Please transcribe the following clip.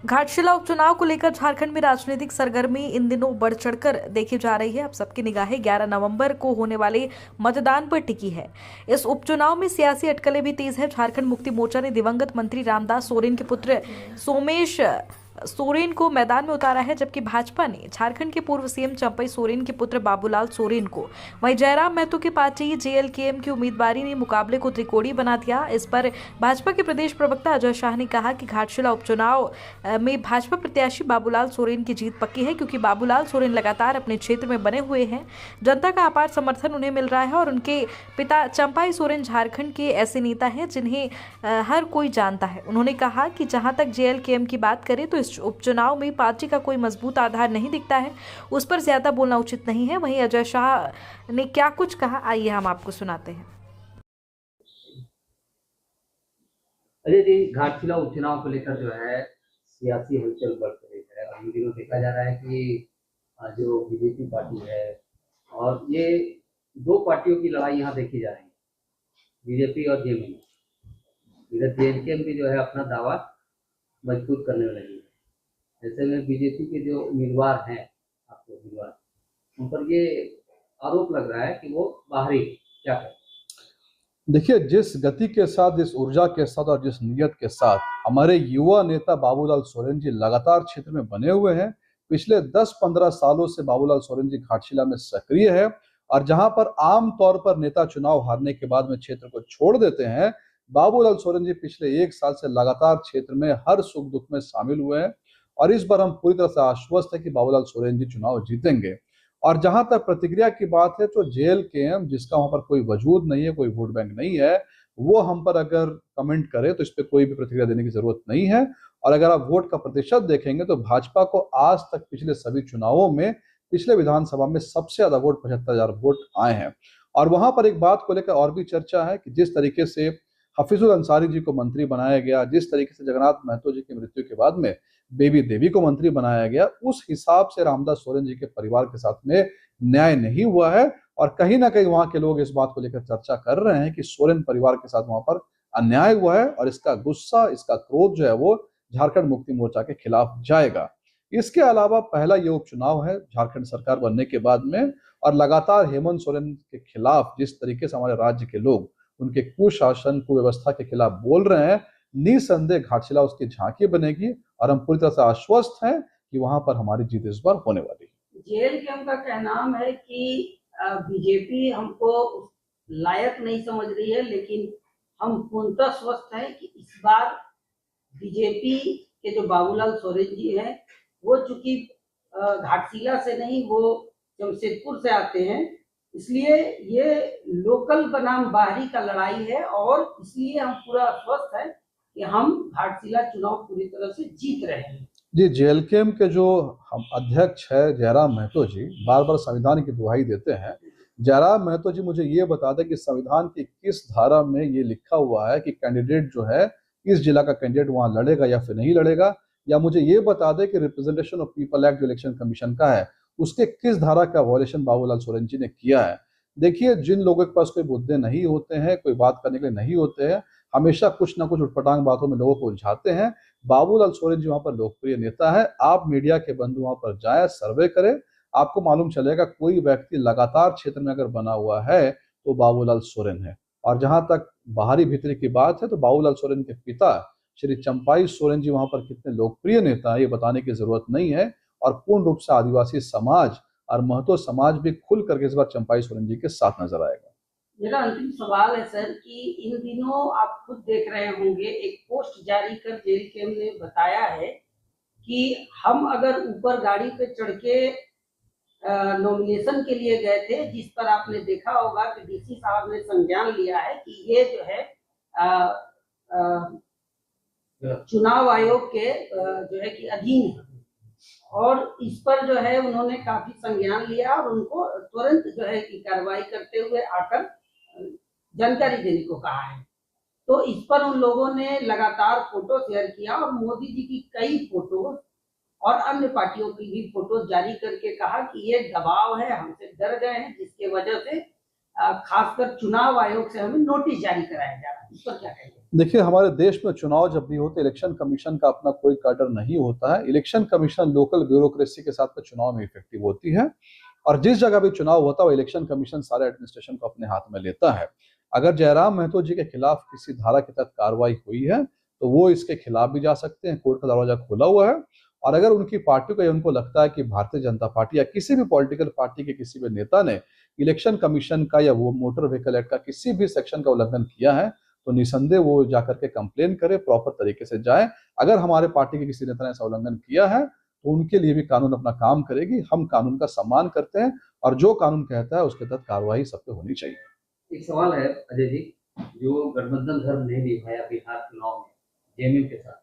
घाटशिला उपचुनाव को लेकर झारखंड में राजनीतिक सरगर्मी इन दिनों बढ़ चढ़कर देखी जा रही है। अब सबकी निगाहें 11 नवंबर को होने वाले मतदान पर टिकी है। इस उपचुनाव में सियासी अटकलें भी तेज है। झारखंड मुक्ति मोर्चा ने दिवंगत मंत्री रामदास सोरेन के पुत्र सोमेश सोरेन को मैदान में उतारा है, जबकि भाजपा ने झारखंड के पूर्व सीएम चंपई सोरेन के पुत्र बाबूलाल सोरेन को, वहीं जयराम महतो की पार्टी जेएलकेएम की उम्मीदवारी ने मुकाबले को त्रिकोणीय बना दिया। इस पर भाजपा के प्रदेश प्रवक्ता अजय शाह ने कहा कि घाटशिला उपचुनाव में भाजपा प्रत्याशी बाबूलाल सोरेन की जीत पक्की है, क्योंकि बाबूलाल सोरेन लगातार अपने क्षेत्र में बने हुए हैं। जनता का अपार समर्थन उन्हें मिल रहा है और उनके पिता चंपई सोरेन झारखंड के ऐसे नेता हैं जिन्हें हर कोई जानता है। उन्होंने कहा कि जहां तक जेएलकेएम की बात करें तो इस उपचुनाव में पार्टी का कोई मजबूत आधार नहीं दिखता है, उस पर ज्यादा बोलना उचित नहीं है। वहीं अजय शाह ने क्या कुछ कहा, आइए हम आपको सुनाते हैं। अजय जी, घाटशिला उपचुनाव को लेकर जो है सियासी हलचल बढ़ रही है और इन दिनों देखा जा रहा है कि जो बीजेपी पार्टी है और ये दो पार्टियों की लड़ाई यहाँ देखी जा रही है, बीजेपी और जेएमएम। इधर जेएलकेएम भी जो है अपना दावा मजबूत करने में लगी है। ऐसे में बीजेपी के जो उम्मीदवार हैं, आपके उम्मीदवार, उन पर ये आरोप लग रहा है कि वो बाहरी क्या करें। देखिए, जिस गति के साथ, जिस ऊर्जा के साथ और जिस नियत के साथ हमारे युवा नेता बाबूलाल सोरेन जी लगातार क्षेत्र में बने हुए हैं, पिछले 10-15 सालों से बाबूलाल सोरेन जी घाटशिला में सक्रिय है और जहां पर आम तौर पर नेता चुनाव हारने के बाद में क्षेत्र को छोड़ देते हैं, बाबूलाल सोरेन जी पिछले 1 साल से लगातार क्षेत्र में हर सुख दुख में शामिल हुए हैं और इस बार हम पूरी तरह से आश्वस्त है कि बाबूलाल सोरेन जी चुनाव जीतेंगे। और जहां तक प्रतिक्रिया की बात है, तो जेएलकेएम जिसका वहां पर कोई वजूद नहीं है, कोई वोट बैंक नहीं है, वो हम पर अगर कमेंट करे तो इस पर कोई भी प्रतिक्रिया देने की जरूरत नहीं है। और अगर आप वोट का प्रतिशत देखेंगे तो भाजपा को आज तक पिछले सभी चुनावों में, पिछले विधानसभा में सबसे ज्यादा वोट 75,000 वोट आए हैं। और वहां पर एक बात को लेकर और भी चर्चा है कि जिस तरीके से हफीजुल अंसारी जी को मंत्री बनाया गया, जिस तरीके से जगन्नाथ महतो जी की मृत्यु के बाद में बेबी देवी को मंत्री बनाया गया, उस हिसाब से रामदास सोरेन जी के परिवार के साथ में न्याय नहीं हुआ है। और कहीं ना कहीं वहां के लोग इस बात को लेकर चर्चा कर रहे हैं कि सोरेन परिवार के साथ वहां पर अन्याय हुआ है और इसका गुस्सा, इसका क्रोध जो है वो झारखंड मुक्ति मोर्चा के खिलाफ जाएगा। इसके अलावा पहला ये उपचुनाव है झारखंड सरकार बनने के बाद में और लगातार हेमंत सोरेन के खिलाफ जिस तरीके से हमारे राज्य के लोग उनके कुशासन, कुव्यवस्था के खिलाफ बोल रहे हैं, निसंदेह घाटशिला उसकी झांकी बनेगी और हम पूरी तरह से आश्वस्त हैं कि वहां पर हमारी जीत इस बार होने वाली है। जेएलकेएम का कहना है कि बीजेपी हमको लायक नहीं समझ रही है, लेकिन हम पूर्णतः स्वस्थ हैं कि इस बार बीजेपी के जो बाबूलाल सोरेन जी हैं, वो चूंकि घाटशिला से नहीं, वो जमशेदपुर से आते हैं, इसलिए ये लोकल बनाम बाहरी का लड़ाई है और इसलिए हम पूरा स्वस्थ हैं कि हम घाटशिला चुनाव पूरी तरह से जीत रहे हैं। जी, जेएलकेएम के जो हम अध्यक्ष है जयराम महतो जी बार बार संविधान की दुहाई देते हैं। जयराम महतो जी, मुझे ये बता दें कि संविधान की किस धारा में ये लिखा हुआ है कि कैंडिडेट जो है, इस जिला का कैंडिडेट वहां लड़ेगा या फिर नहीं लड़ेगा, या मुझे ये बता दें कि रिप्रेजेंटेशन ऑफ पीपल एक्ट जो इलेक्शन कमीशन का है, उसके किस धारा का वायलेशन बाबूलाल सोरेन जी ने किया है। देखिए, जिन लोगों के पास कोई मुद्दे नहीं होते हैं, कोई बात करने के लिए नहीं होते हैं, हमेशा कुछ ना कुछ उटपटांग बातों में लोगों को उलझाते हैं। बाबूलाल सोरेन जी वहां पर लोकप्रिय नेता है। आप मीडिया के बंधु वहां पर जाए, सर्वे करें, आपको मालूम चलेगा कोई व्यक्ति लगातार क्षेत्र में अगर बना हुआ है तो बाबूलाल सोरेन है। और जहां तक बाहरी भीतरी की बात है तो बाबूलाल सोरेन के पिता श्री चंपई सोरेन जी वहां पर कितने लोकप्रिय नेता है ये बताने की जरूरत नहीं है। और पूर्ण रूप से आदिवासी समाज और महतो समाज भी खुल करके इस बार चंपई सोरेन जी के साथ नजर आएगा। मेरा अंतिम सवाल है सर कि इन दिनों आप खुद देख रहे होंगे, एक पोस्ट जारी कर जेएलकेएम ने बताया है कि हम अगर ऊपर गाड़ी पे चढ़ के नॉमिनेशन के लिए गए थे, जिस पर आपने देखा होगा कि डीसी साहब ने संज्ञान लिया है कि ये जो है चुनाव आयोग के जो है कि अधीन है, और इस पर जो है उन्होंने काफी संज्ञान लिया और उनको तुरंत जो है कि कार्रवाई करते हुए आकर जानकारी देने को कहा है। तो इस पर उन लोगों ने लगातार फोटो शेयर किया और मोदी जी की कई फोटो और अन्य पार्टियों की भी फोटो जारी करके कहा कि ये दबाव है, हमसे डर गए हैं, जिसके वजह से खासकर चुनाव आयोग से हमें नोटिस जारी कराया जा रहा है। इस पर क्या कहेंगे? देखिए, हमारे देश में चुनाव जब भी होते इलेक्शन कमीशन का अपना कोई कैडर नहीं होता है। इलेक्शन कमीशन लोकल ब्यूरोक्रेसी के साथ में चुनाव में इफेक्टिव होती है और जिस जगह भी चुनाव होता है वो इलेक्शन कमीशन सारे एडमिनिस्ट्रेशन को अपने हाथ में लेता है। अगर जयराम महतो जी के खिलाफ किसी धारा के तहत कार्रवाई हुई है तो वो इसके खिलाफ भी जा सकते हैं, कोर्ट का दरवाजा खुला हुआ है। और अगर उनकी पार्टी को या उनको लगता है कि भारतीय जनता पार्टी या किसी भी पॉलिटिकल पार्टी के किसी भी नेता ने इलेक्शन कमीशन का या वो मोटर व्हीकल एक्ट का किसी भी सेक्शन का उल्लंघन किया है तो निसंदेह वो जाकर के कंप्लेन करे, प्रॉपर तरीके से जाए। अगर हमारे पार्टी के किसी नेता ने ऐसा उल्लंघन किया है तो उनके लिए भी कानून अपना काम करेगी। हम कानून का सम्मान करते हैं और जो कानून कहता है उसके तहत कार्रवाई सब पे होनी चाहिए। एक सवाल है अजय जी, जो गठबंधन धर्म नहीं निभाया बिहार चुनाव में जेएमएम के साथ,